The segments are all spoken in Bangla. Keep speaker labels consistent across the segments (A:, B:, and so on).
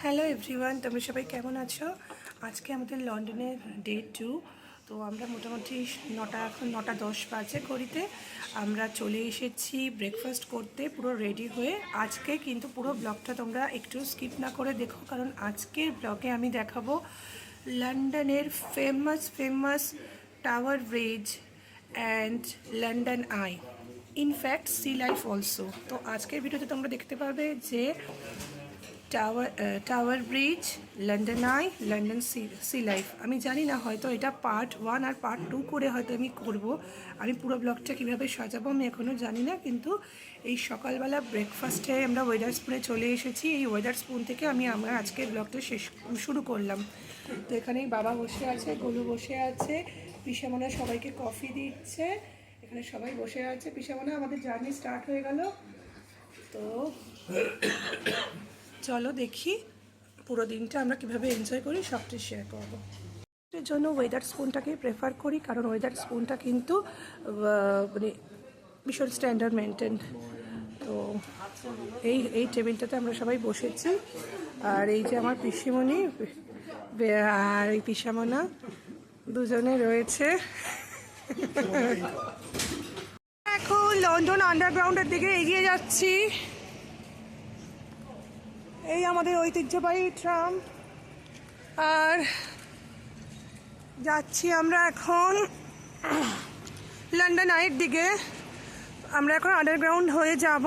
A: হ্যালো এভরিওয়ান, তোমরা সবাই কেমন আছো? আজকে আমাদের লন্ডনের ডে 2। তো আমরা মোটামুটি এখন 9:10 বাজে ঘড়িতে আমরা চলে এসেছি ব্রেকফাস্ট করতে, পুরো রেডি হয়ে। আজকে কিন্তু পুরো ব্লগটা তোমরা একটু স্কিপ না করে দেখো, কারণ আজকের ব্লগে আমি দেখাবো লন্ডনের famous tower bridge and London eye, in fact sea life also. তো আজকের ভিডিওতে তোমরা দেখতে পাবে যে tower bridge, London eye, London sea life. আমি জানি না, হয়তো এটা পার্ট 1 আর পার্ট 2 করে হয়তো আমি করব। আমি পুরো ব্লগটা কীভাবে সাজাবো আমি এখনও জানি না, কিন্তু এই সকালবেলা ব্রেকফাস্টে আমরা ওয়েদারস্পুনে চলে এসেছি। এই ওয়েদারস্পুন থেকে আমরা আজকের ব্লগটা শুরু করলাম। তো এখানেই বাবা বসে আছে, গোলু বসে আছে, পিসামনা সবাইকে কফি দিচ্ছে, এখানে সবাই বসে আছে। পিসামনা, আমাদের জার্নি স্টার্ট হয়ে গেল। তো চলো দেখি পুরো দিনটা আমরা কিভাবে এনজয় করি, সবটা শেয়ার করবো। এর জন্য ওয়েদার স্পুনটাকেই প্রেফার করি, কারণ ওয়েদার স্পুনটা কিন্তু মানে ভীষণ স্ট্যান্ডার্ড মেনটেন। তো এই টেবিলটাতে আমরা সবাই বসেছি। আর এই যে আমার পিসিমণি আর এই পিসামনা দুজনে রয়েছে। এখন লন্ডন আন্ডারগ্রাউন্ডের দিকে এগিয়ে যাচ্ছি। এই আমাদের ঐতিহ্যবাহী ট্রাম, আর যাচ্ছি আমরা এখন লন্ডন আইয়ের দিকে। আমরা এখন আন্ডারগ্রাউন্ড হয়ে যাব,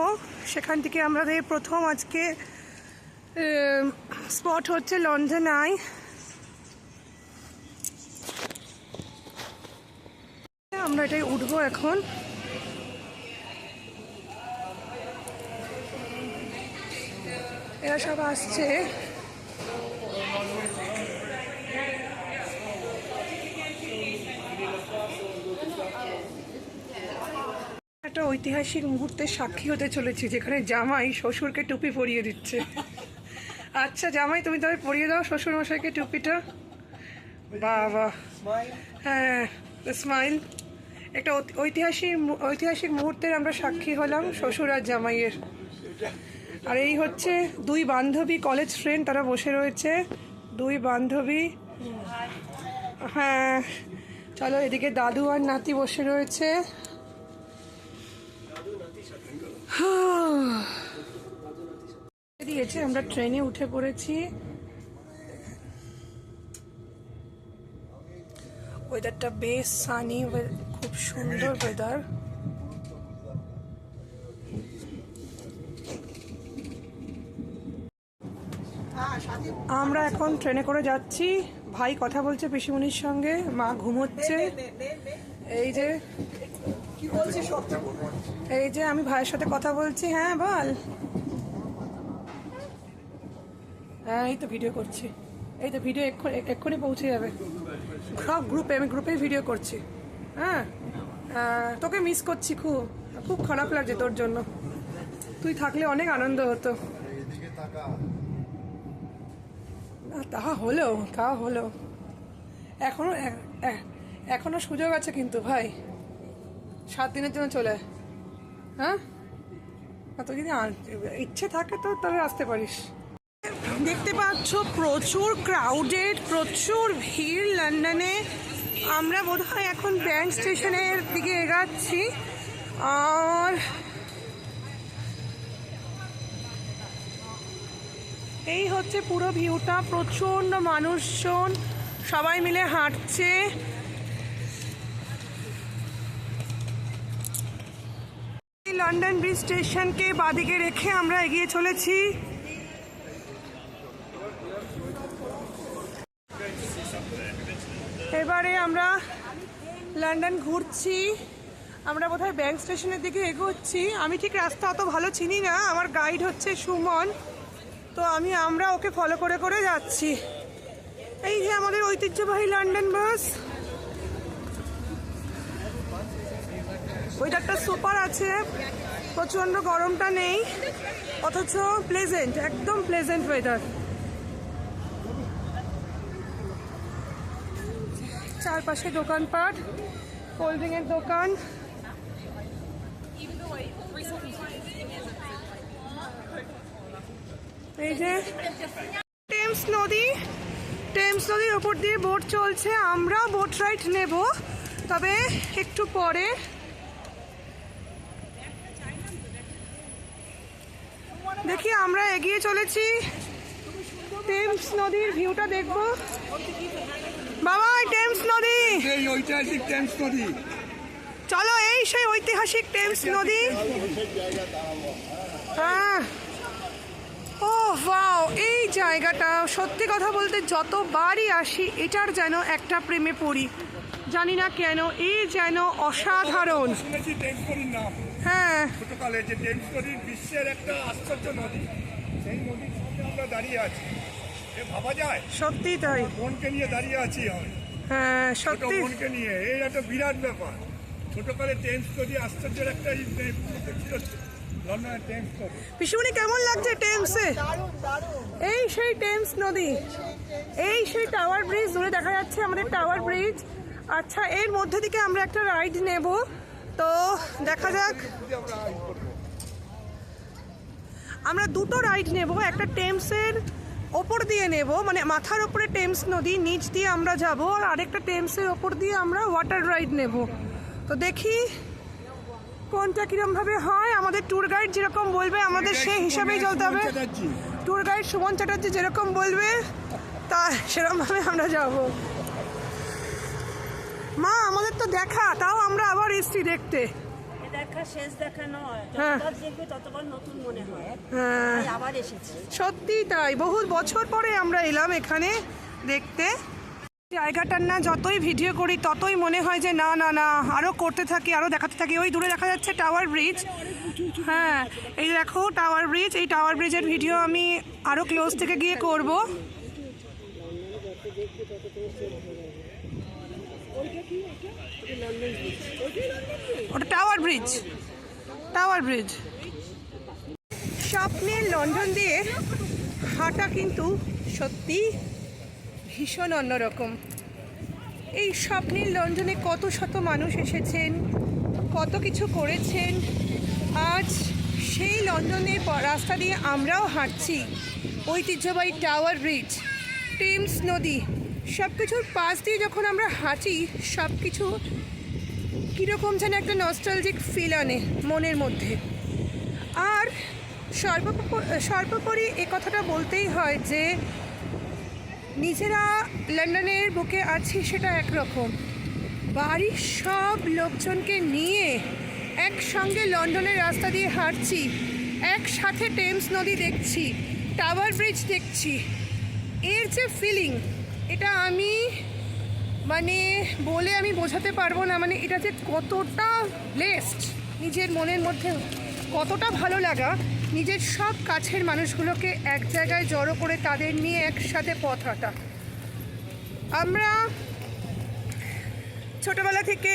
A: সেখান থেকে আমাদের প্রথম আজকে স্পট হচ্ছে লন্ডন আই। আমরা এটাই উঠবো এখন। এরা সব আসছে। একটা ঐতিহাসিক মুহূর্তের সাক্ষী হতে চলেছি, যেখানে জামাই শ্বশুরকে টুপি পরিয়ে দিচ্ছে। আচ্ছা জামাই, তুমি তবে পরিয়ে দাও শ্বশুর মশাইকে টুপিটা। বাবা, হ্যাঁ, স্মাইল। একটা ঐতিহাসিক মুহূর্তের আমরা সাক্ষী হলাম, শ্বশুর আর জামাইয়ের। আর এই হচ্ছে দুই বান্ধবী, কলেজ ফ্রেন্ড, তারা বসে রয়েছে, দুই বান্ধবী। হ্যাঁ চলো, এদিকে দাদু আর নাতি বসে রয়েছে। দিয়েছে, আমরা ট্রেনে উঠে পড়েছি। ওয়েদারটা বেশ সানি, খুব সুন্দর ওয়েদার। আমরা এখন ট্রেনে করে যাচ্ছি। ভাই কথা বলছে পিসিমণির সঙ্গে, মা ঘুমোচ্ছে। এই যে আমি ভাইয়ের সাথে কথা বলছি। হ্যাঁ বল। হ্যাঁ এই তো ভিডিও করছি, এই তো ভিডিও এক্ষুনি পৌঁছে যাবে সব গ্রুপে। আমি গ্রুপেই ভিডিও করছি। হ্যাঁ, তোকে মিস করছি, খুব খারাপ লাগছে তোর জন্য। তুই থাকলে অনেক আনন্দ হতো। তা হলো এখনো সুযোগ আছে কিন্তু ভাই, 7 দিনের জন্য চলে। হ্যাঁ, তো যদি ইচ্ছে থাকে তো তবে আসতে পারিস। দেখতে পাচ্ছ প্রচুর ক্রাউডেড, প্রচুর ভিড় লন্ডনে। আমরা বোধহয় এখন ব্যাংক স্টেশনের দিকে এগাচ্ছি। আর এই হচ্ছে পুরো ভিউটা, প্রচণ্ড মানুষজন, সবাই মিলে হাঁটছে। লন্ডন ব্রিজ স্টেশনকে বাদিকে রেখে আমরা এগিয়ে চলেছি। এবারে আমরা লন্ডন ঘুরছি। আমরা বোধহয় ব্যাংক স্টেশনের দিকে এগোচ্ছি। আমি ঠিক রাস্তা অত ভালো চিনি না, আমার গাইড হচ্ছে সুমন, তো আমরা ওকে ফলো করে করে যাচ্ছি। এই যে আমাদের ঐতিহ্যবাহী লন্ডন বাস। ওয়েদারটা সুপার আছে, প্রচণ্ড গরমটা নেই, অথচ প্লেজেন্ট, একদম প্লেজেন্ট ওয়েদার। চারপাশে দোকানপাট, কোল্ড ড্রিঙ্কের দোকান। এই যে টেমস নদী, টেমস নদীর ওপর দিয়ে বোট চলছে। আমরা বোট রাইড নেব, তবে একটু পরে। দেখি আমরা এগিয়ে চলেছি, টেমস নদীর ভিউটা দেখবো। বাবা টেমস নদী,
B: ঐতিহাসিক টেমস নদী,
A: চলো এই সেই ঐতিহাসিক টেমস নদী। হ্যাঁ, ও ওয়াও, এই জায়গাটা সত্যি কথা বলতে যতবারই আসি এটার যেন একটা প্রেমে পড়ি, জানি না কেন, এই যেন অসাধারণ।
B: শুনেছি টেমস নদীর নাম,
A: হ্যাঁ
B: ছোটকালে, যে টেমস নদী বিশ্বের একটা আশ্চর্য নদী। সেই নদীর সামনে আমরা দাঁড়িয়ে আছি, এ ভাবা যায়?
A: সত্যি তাই।
B: বোনকে নিয়ে দাঁড়িয়ে আছি আমি,
A: হ্যাঁ
B: ছোট
A: সত্যি।
B: বোনকে নিয়ে, এই একটা বিরাট ব্যাপার। ছোটকালে টেমস নদী আশ্চর্যের একটা লন্ডনের টেমস নদী।
A: পিসুমণি কেমন লাগছে টেমসে? এই সেই টেমস নদী, এই সেই টাওয়ার ব্রিজ, দূরে দেখা যাচ্ছে আমাদের টাওয়ার ব্রিজ। আচ্ছা, এর মধ্যে থেকে আমরা একটা রাইড নেব, তো দেখা যাক। আমরা দুটো রাইড নেব, একটা টেমসের ওপর দিয়ে নেব, মানে মাথার ওপরে টেমস নদী, নিচ দিয়ে আমরা যাব, আর আরেকটা টেমসের ওপর দিয়ে আমরা ওয়াটার রাইড নেব। তো দেখি কোনটা কিরমভাবে হয়। আমাদের ট্যুর গাইড যেরকম বলবে আমাদের সেই হিসাবেই চলতে হবে। ট্যুর গাইড সুমন চ্যাটার্জি যেরকম বলবে তা সেরকমভাবে আমরা যাব। মা আমাদের তো দেখা, তাও আমরা আবার এসছি দেখতে।
C: দেখা শেষ দেখা নয়,
A: হ্যাঁ।
C: যতবার দেখবে ততবার নতুন মনে হয়।
A: হ্যাঁ
C: তাই আবার এসেছি।
A: সত্যি তাই, বহু বছর পরে আমরা এলাম এখানে দেখতে। জায়গাটার না যতই ভিডিও করি ততই মনে হয় যে না না না, আরও করতে থাকি, আরও দেখাতে থাকি। ওই দূরে দেখা যাচ্ছে টাওয়ার ব্রিজ। হ্যাঁ এই দেখো টাওয়ার ব্রিজ, এই টাওয়ার ব্রিজের ভিডিও আমি আরও ক্লোজ থেকে গিয়ে করব। ওটা টাওয়ার ব্রিজ, টাওয়ার ব্রিজ। স্বপ্নের লন্ডন দিয়ে হাঁটা কিন্তু সত্যি ভীষণ অন্যরকম। এই স্বপ্নের লন্ডনে কত শত মানুষ এসেছেন, কত কিছু করেছেন। আজ সেই লন্ডনের রাস্তা দিয়ে আমরাও হাঁটছি, ঐতিহ্যবাহী টাওয়ার ব্রিজ, টেমস নদী, সব কিছুর পাশ দিয়ে যখন আমরা হাঁটি, সব কিছু কীরকম যেন একটা নস্টালজিক ফিল আনে মনের মধ্যে। আর সর্বোপরি এ কথাটা বলতেই হয় যে নিজেরা লন্ডনের বুকে আছি সেটা একরকম, বাড়ির সব লোকজনকে নিয়ে একসঙ্গে লন্ডনের রাস্তা দিয়ে হাঁটছি, একসাথে টেমস নদী দেখছি, টাওয়ার ব্রিজ দেখছি। এর যে ফিলিং, এটা আমি মানে বলে আমি বোঝাতে পারবো না। মানে এটা যে কতটা ব্লেসড, নিজের মনের মধ্যে কতটা ভালো লাগা, নিজের সব কাছের মানুষগুলোকে এক জায়গায় জড়ো করে তাদের নিয়ে একসাথে পথ হাঁটা। আমরা ছোটোবেলা থেকে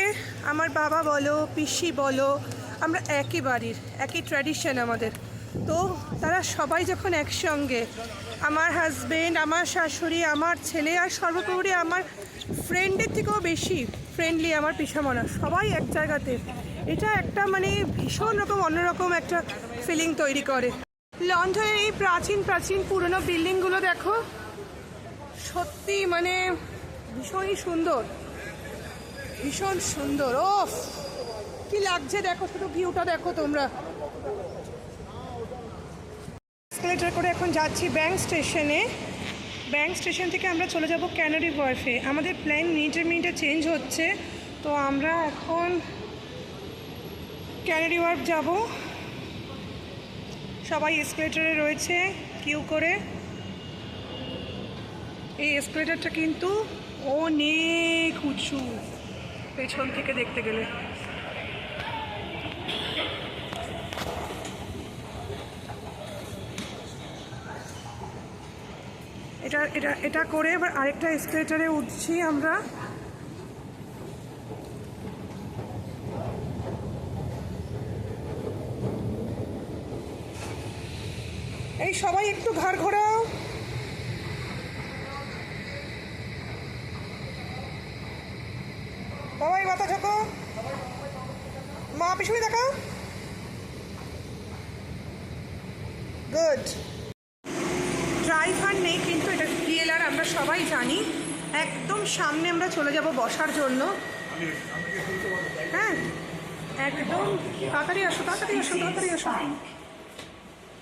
A: আমার বাবা বলো, পিসি বলো, আমরা একই বাড়ির, একই ট্র্যাডিশন আমাদের। তো তারা সবাই যখন একসঙ্গে, আমার হাজবেন্ড, আমার শাশুড়ি, আমার ছেলে, আর সর্বোপরি আমার ফ্রেন্ডের থেকেও বেশি ফ্রেন্ডলি আমার পিসামনা, সবাই এক জায়গাতে, এটা একটা মানে ভীষণ রকম অন্যরকম একটা ফিলিং তৈরি করে। লন্ডনের এই প্রাচীন প্রাচীন পুরনো বিল্ডিংগুলো দেখো, সত্যি মানে ভীষণই সুন্দর, ভীষণ সুন্দর। ও কি লাগছে দেখো, শুধু ভিউটা দেখো তোমরা। এসকেলেটর করে এখন যাচ্ছি ব্যাংক স্টেশনে। ব্যাংক স্টেশন থেকে আমরা চলে যাব ক্যানারি ওয়ার্ফে। আমাদের প্ল্যান মিনিটে মিনিটে চেঞ্জ হচ্ছে, তো আমরা এখন ক্যানারি ওয়ার্ফ যাব। সবাই এসকেলেটরে রয়েছে কিউ করে। এই এসকেলেটরটা কিন্তু অনেক উঁচু পেছন থেকে দেখতে গেলে। এটা এটা এটা করে এবার আরেকটা এসকেলেটরে উঠছি আমরা। এই সবাই একটু ঘাড় ঘোরাও। বাবাই মাথা ঝোঁকো, মা পিছনে দেখাও। গুড। ড্রাইভার নেই কিন্তু এটা সবাই জানি। একদম সামনে আমরা চলে যাব বসার জন্য। হ্যাঁ, একদম তাড়াতাড়ি আসো, তাড়াতাড়ি আসো, তাড়াতাড়ি আসো,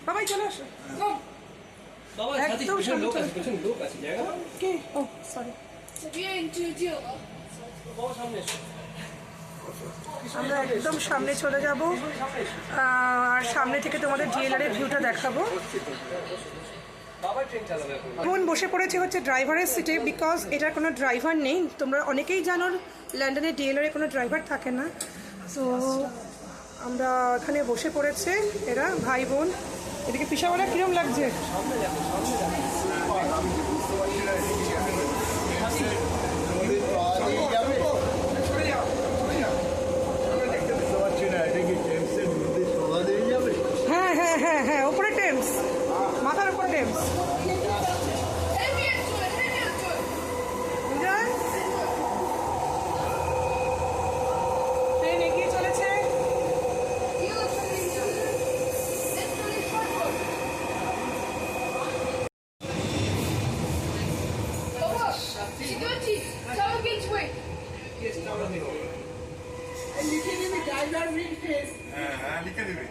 A: সবাই চলে আসো। একদম কে? ও সরি, আমরা একদম সামনে চলে যাব, আর সামনে থেকে তোমাদের ডিএলআর ভিউটা দেখাবো। এখন বসে পড়েছে হচ্ছে ড্রাইভারের সিটে, বিকজ এটার কোনো ড্রাইভার নেই। তোমরা অনেকেই জানো লন্ডনে ডিএলআরে কোনো ড্রাইভার থাকে না। তো আমরা এখানে বসে পড়েছে এরা ভাই বোন। এদিকে পিসাওয়ালা কিরম লাগছে? হ্যাঁ হ্যাঁ হ্যাঁ হ্যাঁ, ওপরে টেমস, মাথার উপরে টেমস। ট্রেন এগিয়ে চলেছে।
B: হ্যাঁ, লিখে দেবে।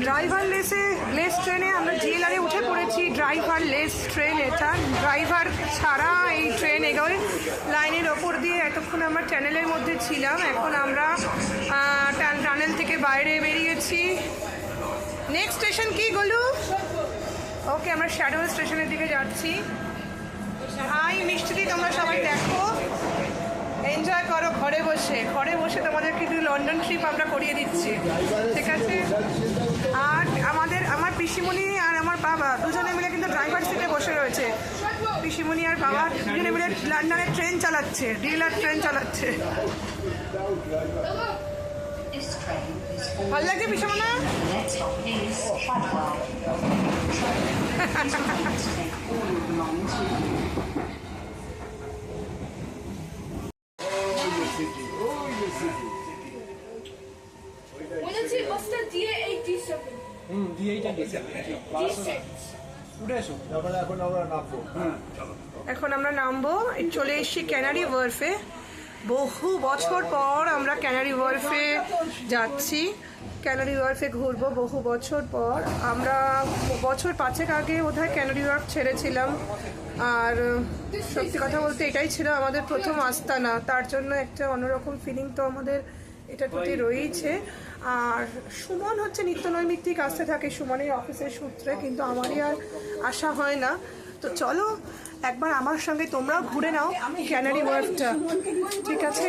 A: ড্রাইভারলেস ট্রেনে আমরা ডিএলআরে উঠে পড়েছি। ড্রাইভারলেস ট্রেন এটা, ড্রাইভার ছাড়া এই ট্রেন এগোয় লাইনের ওপর দিয়ে। এতক্ষণ আমরা টানেলের মধ্যে ছিলাম, এখন আমরা টানেল থেকে বাইরে বেরিয়েছি। নেক্সট স্টেশন কি গলু? ওকে, আমরা শ্যাডো স্টেশনের দিকে যাচ্ছি। হাই মিষ্টি, তোমরা সবাই দেখো, এনজয় করো ঘরে বসে। ঘরে বসে তোমাদের কিন্তু লন্ডন ট্রিপ আমরা করিয়ে দিচ্ছি, ঠিক আছে? আর আমার পিসিমণি আর আমার বাবা দুজনে মিলে কিন্তু ড্রাইভার সিটে বসে রয়েছে। পিসিমণি আর বাবা দুজনে মিলে লন্ডনের ট্রেন চালাচ্ছে, ডিএলআর ট্রেন চালাচ্ছে। ভালো লাগছে পিসিমণা?
D: What's the D8, D7?
E: D8 R D7
D: D6.
E: উঠে এসো।
A: এখন আমরা নামবো। চলে এসেছি ক্যানারি ওয়ার্ফে। বহু বছর পর আমরা ক্যানারি ওয়ার্ফে যাচ্ছি, ক্যানারি ওয়ার্ফে ঘুরবো। বহু বছর পর আমরা বছর 5 আগে বোধহয় ক্যানারি ওয়ার্ফ ছেড়েছিলাম। আর সত্যি কথা বলতে এটাই ছিল আমাদের প্রথম আস্তানা, তার জন্য একটা অন্যরকম ফিলিং তো আমাদের এটার প্রতি রয়েছে। আর সুমন হচ্ছে নিত্যনৈমিত্তিক আসতে থাকে সুমনের অফিসের সূত্রে, কিন্তু আমারই আর আসা হয় না। তো চলো একবার আমার সঙ্গে তোমরাও ঘুরে নাও ক্যানারি ওয়ার্ফটা, ঠিক আছে?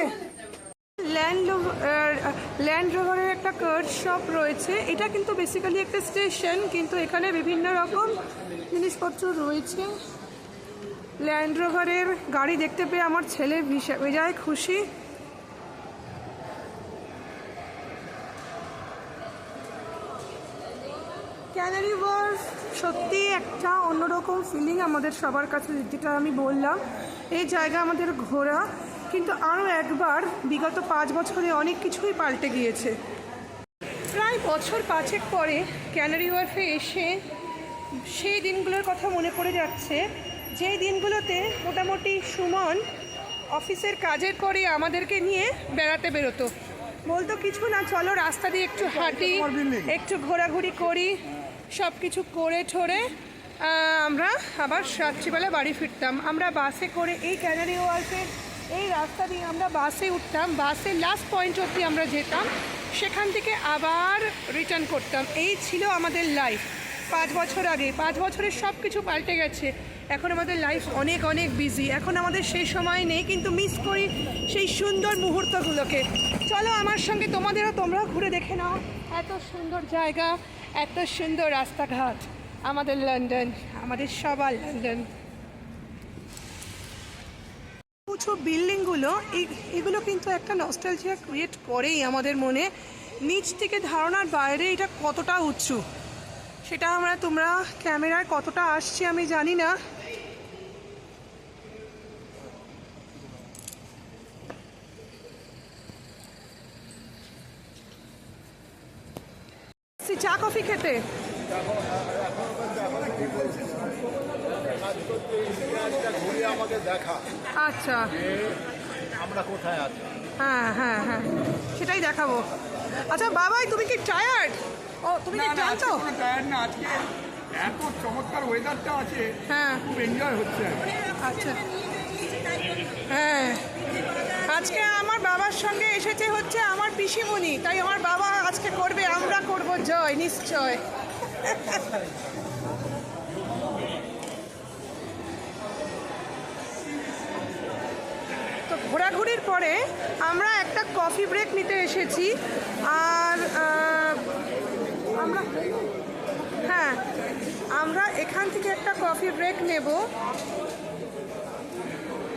A: ল্যান্ড রোভারের একটা কার্ড শপ রয়েছে। এটা কিন্তু বেসিক্যালি একটা স্টেশন, কিন্তু এখানে বিভিন্ন রকম জিনিসপত্র রয়েছে। ল্যান্ড রোভারের গাড়ি দেখতে পেয়ে আমার ছেলে বেজায় খুশি। ক্যানারি ওয়ার্ফ সত্যি একটা অন্যরকম ফিলিং আমাদের সবার কাছে, যেটা আমি বললাম। এই জায়গা আমাদের ঘোরা, কিন্তু আরও একবার বিগত 5 বছরে অনেক কিছুই পাল্টে গিয়েছে। প্রায় বছর 5 পরে ক্যানারি ওয়ার্ফে এসে সেই দিনগুলোর কথা মনে পড়ে যাচ্ছে, যে দিনগুলোতে মোটামুটি সুমন অফিসের কাজের পরে আমাদেরকে নিয়ে বেড়াতে বেরোতো। বলতো কিছু না, চলো রাস্তা দিয়ে একটু হাঁটি, একটু ঘোরাঘুরি করি। সব কিছু করে ঠোরে আমরা আবার রাত্রিবেলা বাড়ি ফিরতাম। আমরা বাসে করে এই ক্যানারি ওয়ার্ফে এই রাস্তা দিয়ে আমরা বাসে উঠতাম, বাসে লাস্ট পয়েন্ট অবধি আমরা যেতাম, সেখান থেকে আবার রিটার্ন করতাম। এই ছিল আমাদের লাইফ 5 বছর আগে। 5 বছরের সব কিছু পাল্টে গেছে। এখন আমাদের লাইফ অনেক অনেক বিজি। এখন আমাদের সেই সময় নেই, কিন্তু মিস করি সেই সুন্দর মুহূর্তগুলোকে। চলো আমার সঙ্গে, তোমরাও ঘুরে দেখে নাও। এত সুন্দর জায়গা, এত সুন্দর রাস্তাঘাট, আমাদের লন্ডন, আমাদের সবার লন্ডন। উঁচু বিল্ডিংগুলো, এগুলো কিন্তু একটা নস্টালজিয়া ক্রিয়েট করেই আমাদের মনে। নিচ থেকে ধারণার বাইরে এটা কতটা উঁচু, সেটা তোমরা ক্যামেরায় কতটা আসছে আমি জানি না। চা কফি খেতে?
B: ঘুরে আমাকে দেখা
A: আচ্ছা,
B: আমরা কোথায় আছি।
A: হ্যাঁ হ্যাঁ হ্যাঁ, সেটাই দেখাবো। আচ্ছা বাবাই, তুমি কি টায়ার্ড? ও, তুমি কি ক্লান্ত?
B: টায়ার না, আজকে এত চমৎকার ওয়েদারটা আছে,
A: হ্যাঁ
B: খুব এনজয় হচ্ছে।
A: আচ্ছা, হ্যাঁ আজকে আমার বাবার সঙ্গে এসেছে হচ্ছে আমার পিসিমণি, তাই আমার বাবা আজকে করবে, আমরা করব জয় নিশ্চয়। তো ঘোরাঘুরির পরে আমরা একটা কফি ব্রেক নিতে এসেছি, আর আমরা, হ্যাঁ আমরা এখান থেকে একটা কফি ব্রেক নেব।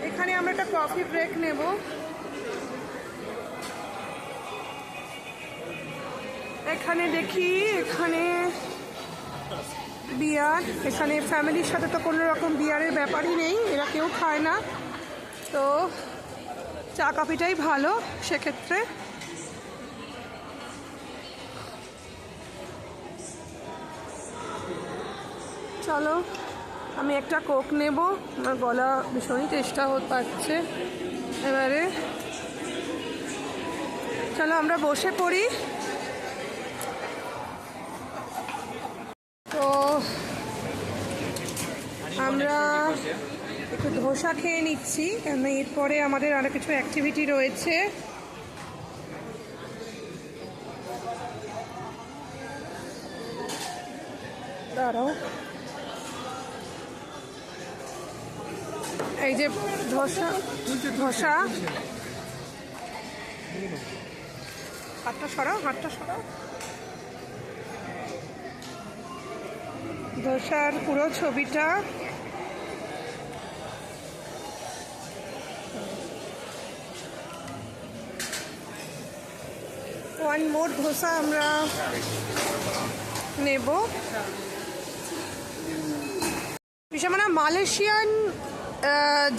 A: এখানে আমরা একটা কফি ব্রেক নেব। এখানে দেখি, এখানে বিয়ার, এখানে ফ্যামিলির সাথে তো কোনো রকম বিয়ারের ব্যাপারই নেই, এরা কেউ খায় না, তো চা কফিটাই ভালো সেক্ষেত্রে। চলো, আমি একটা কোক নেব, আমার গলা ভীষণই চেষ্টা পাচ্ছে এবারে। চলো আমরা বসে পড়ি। তো আমরা একটু ধোসা খেয়ে নিচ্ছি, কেন এরপরে আমাদের আরও কিছু অ্যাক্টিভিটি রয়েছে। দাঁড়াও, এই যে ধোসা, হাতটা সরাও, ধোসার পুরো ছবিটা। ওয়ান মোর ধোসা আমরা নেব। বিষয় মানে মালয়েশিয়ান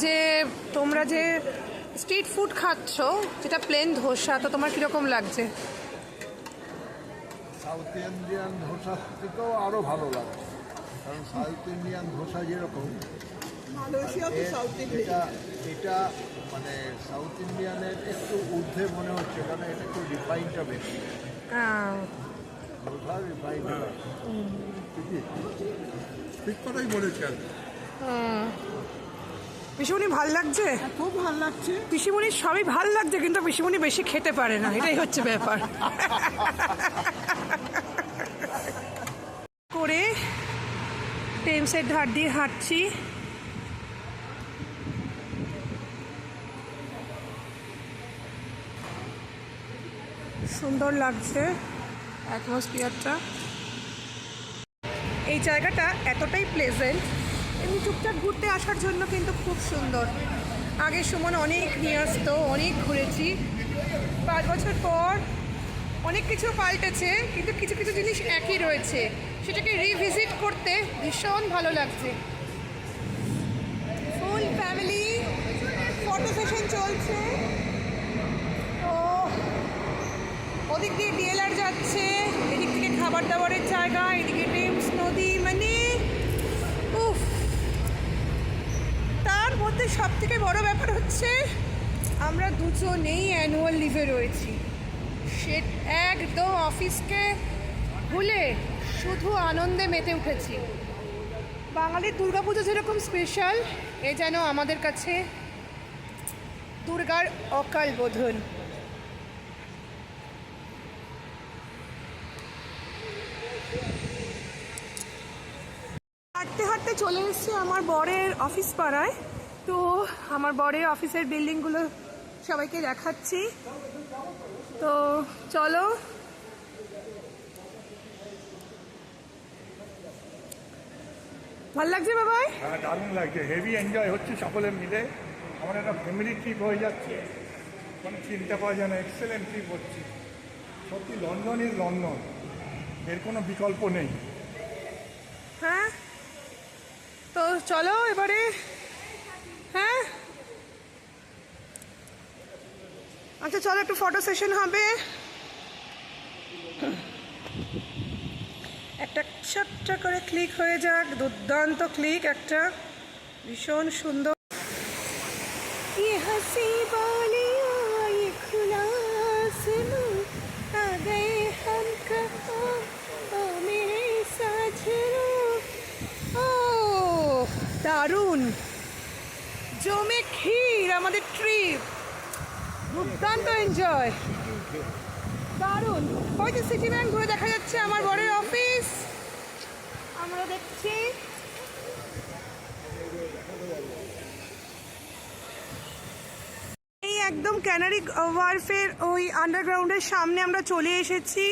A: যে তোমরা যে স্ট্রিট ফুড খাচ্ছ, যেটা প্লেন ধোসা, তো তোমার কীরকম লাগছে?
F: সাউথ ইন্ডিয়ান ধোসা থেকেও আরও ভালো লাগে, কারণ সাউথ ইন্ডিয়ান ধোসা যেরকম এটা মানে সাউথ ইন্ডিয়ানের একটু ঊর্ধ্বে মনে হচ্ছে, কারণ এটা একটু রিফাইনটা বেশি। ধোসা রিফাইন
B: ঠিক কথাই বলেছেন।
A: পিসিমণি ভাল লাগছে?
E: খুব ভালো লাগছে।
A: পিসিমণির সবই ভাল লাগছে, কিন্তু পিসিমণি বেশি খেতে পারে না, এটাই হচ্ছে ব্যাপার। করে টেমসের ধার দিয়ে হাঁটছি। সুন্দর লাগছে অ্যাটমসফিয়ারটা। এই জায়গাটা এতটাই প্লেজেন্ট, এমনি চুপচাপ ঘুরতে আসার জন্য কিন্তু খুব সুন্দর। আগের সময় অনেক নিয়ে আসতো, অনেক ঘুরেছি। 5 বছর পর অনেক কিছু পাল্টেছে, কিন্তু কিছু কিছু জিনিস একই রয়েছে, সেটাকে রিভিজিট করতে ভীষণ ভালো লাগছে। ফুল ফ্যামিলি ফটো সেশন চলছে, তো ওদিক দিয়ে ডিএলআর যাচ্ছে, এদিক থেকে খাবার দাবারের জায়গা, এদিকে টেমস নদী, মানে উফ। তার মধ্যে সব থেকে বড় ব্যাপার হচ্ছে আমরা দুজনেই অ্যানুয়াল লিভে রয়েছি। সে একদম অফিসকে ভুলে শুধু আনন্দে মেতে উঠেছি। বাঙালির দুর্গাপুজো যেরকম স্পেশাল, এ যেন আমাদের কাছে দুর্গার অকাল বোধন। হাঁটতে হাঁটতে চলে এসেছি আমার বরের অফিস পাড়ায়। তো আমার বরের অফিসের বিল্ডিংগুলো সবাইকে দেখাচ্ছি, তো চলো। ভাল লাগছে বাবাই?
B: হ্যাঁ, দারুণ লাগছে, হেভি এনজয় হচ্ছে সকলে মিলে। আমার একটা ফ্যামিলি ট্রিপ হয়ে যাচ্ছে, মানে চিন্তা পাওয়া যায় না, এক্সেলেন্ট ট্রিপ হচ্ছে। সত্যি লন্ডন ইজ লন্ডন, এর কোনো বিকল্প নেই।
A: হ্যাঁ, তো চলো এবারে। হ্যাঁ আচ্ছা, চলো একটু ফটো সেশন হবে। একটা ছোট্ট করে ক্লিক হয়ে যাক, দুর্দান্ত ক্লিক একটা, ভীষণ সুন্দর। কি হাসি বালিয়া ये खुला आसमां आ गए हम कहाँ ओ मेरे साजना। ও দারুণ, জমে ক্ষীর আমাদের ট্রিপ, দুর্দান্ত এনজয়, দারুণ। ওই যে সিটি ব্যাংক ঘুরে দেখা যাচ্ছে আমার বরের অফিস, আমরা দেখছি। এই একদম ক্যানারি ওয়ার্ফের ওই আন্ডারগ্রাউন্ডের সামনে আমরা চলে এসেছি।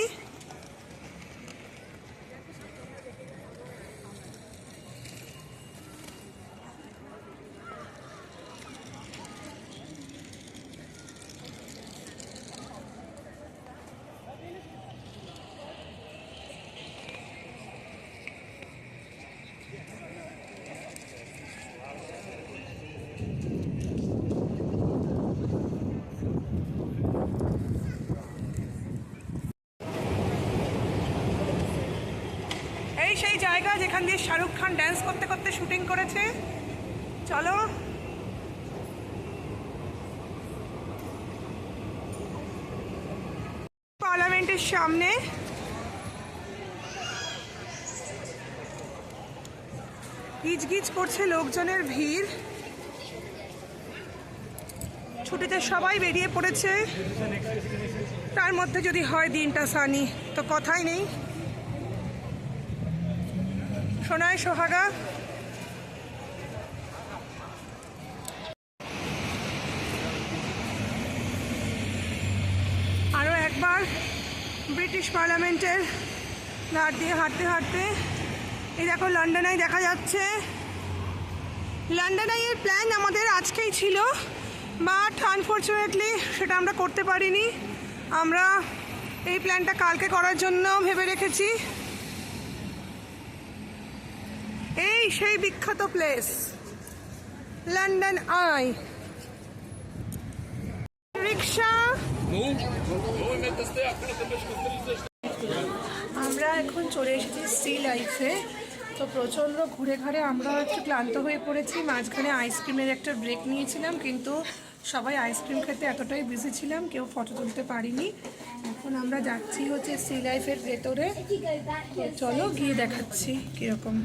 A: এই সেই জায়গা যেখান দিয়ে শাহরুখ খান ড্যান্স করতে করতে শুটিং করেছে। চলো, পার্লামেন্টের সামনে গিজগিজ করছে লোকজনের ভিড়, ছুটিতে সবাই বেরিয়ে পড়েছে, তার মধ্যে যদি হয় দিনটা সানি তো কথাই নেই। সোনায় সোহাগা। আরও একবার ব্রিটিশ পার্লামেন্টের দ্বার দিয়ে হাঁটতে হাঁটতে এই দেখো লন্ডন আই দেখা যাচ্ছে। লন্ডন আইয়ের প্ল্যান আমাদের আজকেই ছিল, বাট আনফর্চুনেটলি সেটা আমরা করতে পারিনি। আমরা এই প্ল্যানটা কালকে করার জন্য ভেবে রেখেছি। এই সেই বিখ্যাত প্লেস লন্ডন আই। রিক্সা, আমরা এখন চলে এসেছি সি লাইফে। তো প্রচণ্ড ঘুরে ঘাড়ে আমরা একটু ক্লান্ত হয়ে পড়েছি। মাঝখানে আইসক্রিমের একটা ব্রেক নিয়েছিলাম, কিন্তু সবাই আইসক্রিম খেতে এতটাই বিজি ছিলাম কেউ ফটো তুলতে পারিনি। এখন আমরা যাচ্ছি হচ্ছে সি লাইফের ভেতরে, চলো গিয়ে দেখাচ্ছি কীরকম।